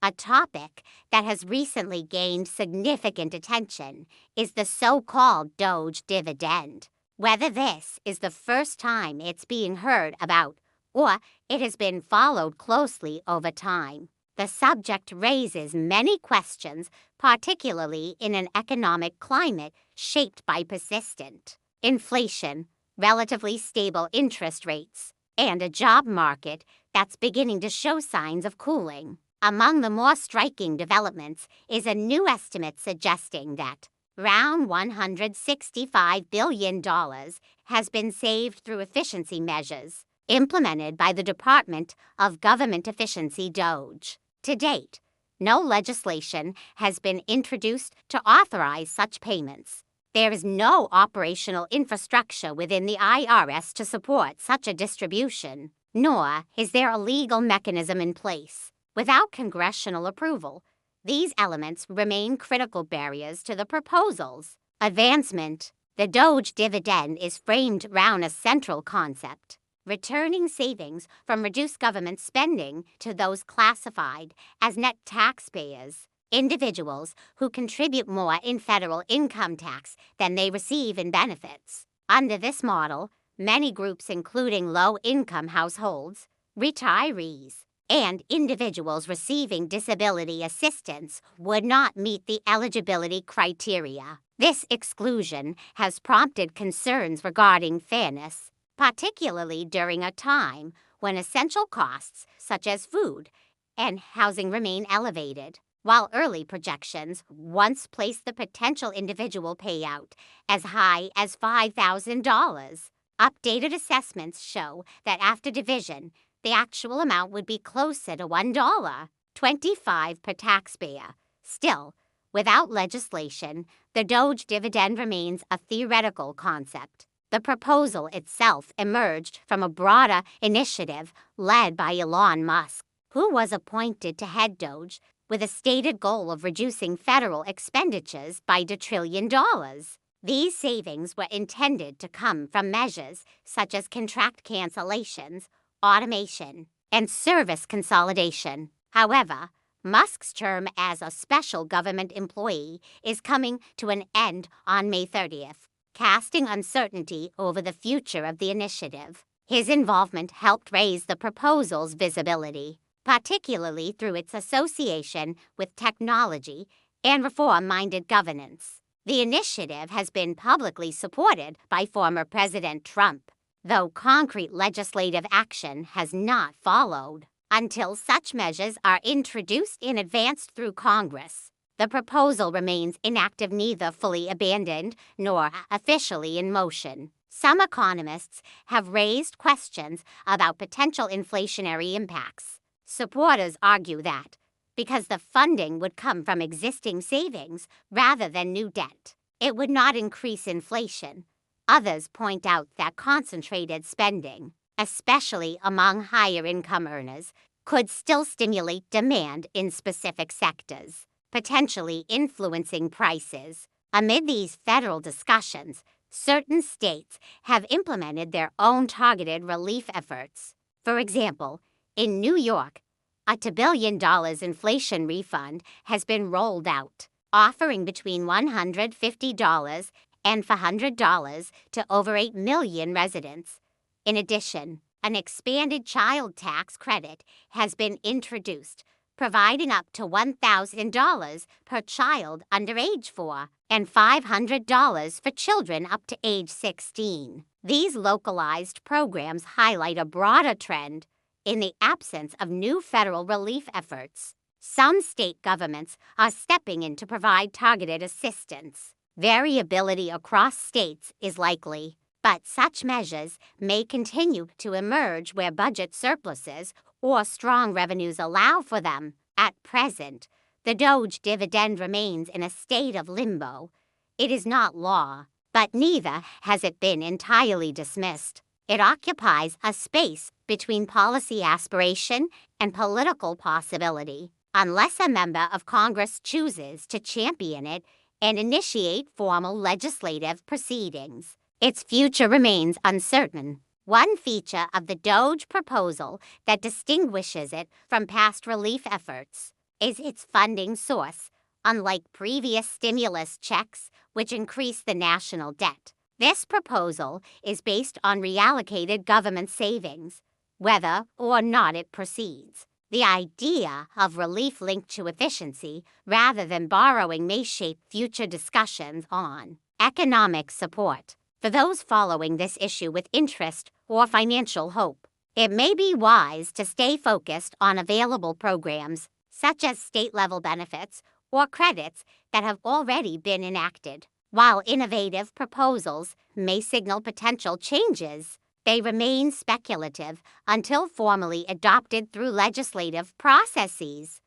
A topic that has recently gained significant attention is the so-called Doge Dividend. Whether this is the first time it's being heard about or it has been followed closely over time, the subject raises many questions, particularly in an economic climate shaped by persistent inflation, relatively stable interest rates, and a job market that's beginning to show signs of cooling. Among the more striking developments is a new estimate suggesting that around $165 billion has been saved through efficiency measures implemented by the Department of Government Efficiency DOGE. To date, no legislation has been introduced to authorize such payments. There is no operational infrastructure within the IRS to support such a distribution, nor is there a legal mechanism in place. Without congressional approval, these elements remain critical barriers to the proposal's advancement. The Doge dividend is framed around a central concept: returning savings from reduced government spending to those classified as net taxpayers, individuals who contribute more in federal income tax than they receive in benefits. Under this model, many groups including low-income households, retirees, and individuals receiving disability assistance would not meet the eligibility criteria. This exclusion has prompted concerns regarding fairness, particularly during a time when essential costs such as food and housing remain elevated. While early projections once placed the potential individual payout as high as $5,000, updated assessments show that after division, the actual amount would be closer to $1.25 per taxpayer. Still, without legislation, the Doge dividend remains a theoretical concept. The proposal itself emerged from a broader initiative led by Elon Musk, who was appointed to head Doge with a stated goal of reducing federal expenditures by $1 trillion. These savings were intended to come from measures such as contract cancellations, automation, and service consolidation. However, Musk's term as a special government employee is coming to an end on May 30th, casting uncertainty over the future of the initiative. His involvement helped raise the proposal's visibility, particularly through its association with technology and reform-minded governance. The initiative has been publicly supported by former President Trump, though concrete legislative action has not followed. Until such measures are introduced and advanced through Congress, the proposal remains inactive, neither fully abandoned nor officially in motion. Some economists have raised questions about potential inflationary impacts. Supporters argue that, because the funding would come from existing savings rather than new debt, it would not increase inflation. Others point out that concentrated spending, especially among higher income earners, could still stimulate demand in specific sectors, potentially influencing prices. Amid these federal discussions, certain states have implemented their own targeted relief efforts. For example, in New York, a $2 billion inflation refund has been rolled out, offering between $150 and $400 to over 8 million residents. In addition, an expanded child tax credit has been introduced, providing up to $1,000 per child under age 4 and $500 for children up to age 16. These localized programs highlight a broader trend. In the absence of new federal relief efforts, some state governments are stepping in to provide targeted assistance. Variability across states is likely, but such measures may continue to emerge where budget surpluses or strong revenues allow for them. At present, the Doge dividend remains in a state of limbo. It is not law, but neither has it been entirely dismissed. It occupies a space between policy aspiration and political possibility. Unless a member of Congress chooses to champion it and initiate formal legislative proceedings, its future remains uncertain. One feature of the Doge proposal that distinguishes it from past relief efforts is its funding source, unlike previous stimulus checks, which increased the national debt. This proposal is based on reallocated government savings, whether or not it proceeds. The idea of relief linked to efficiency rather than borrowing may shape future discussions on economic support. For those following this issue with interest or financial hope, it may be wise to stay focused on available programs, such as state-level benefits or credits that have already been enacted. While innovative proposals may signal potential changes, they remain speculative until formally adopted through legislative processes.